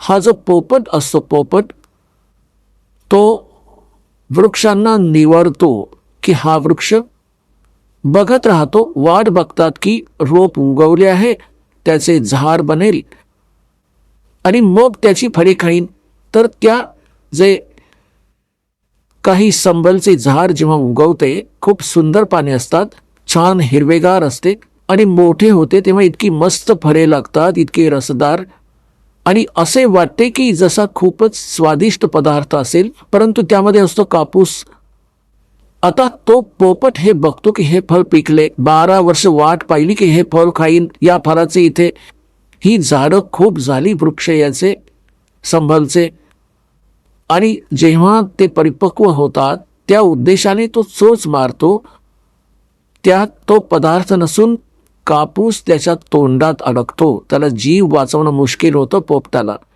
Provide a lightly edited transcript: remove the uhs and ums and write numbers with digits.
हा जो पोपट असतो, पोपट तो वृक्षांना निवडतो की हा वृक्ष बघत राहतो, वाट बघतात की रोप उगवले आहे, त्याचे झाड बनेल आणि मग त्याची फळे खाईन. तर त्या जे काही संबलचे झाड जेव्हा उगवते, खूप सुंदर पाने असतात, छान हिरवेगार असते आणि मोठे होते तेव्हा इतकी मस्त फळे लागतात, इतके रसदार, आणि असे वाटते की जसा खूपच स्वादिष्ट पदार्थ असेल, परंतु त्यामध्ये असतो कापूस. आता तो पोपट हे बघतो की हे फळ पिकले, 12 वर्ष वाट पाहिली की हे फळ खाईन, या फळाचे इथे ही झाडं खूप झाली, वृक्ष याचे संभलचे, आणि जेव्हा ते परिपक्व होतात त्या उद्देशाने तो चोच मारतो. त्यात तो पदार्थ नसून कापूस त्याच्या तोंडात अडकतो. त्याला जीव वाचवणं मुश्किल होतं पोपटाला.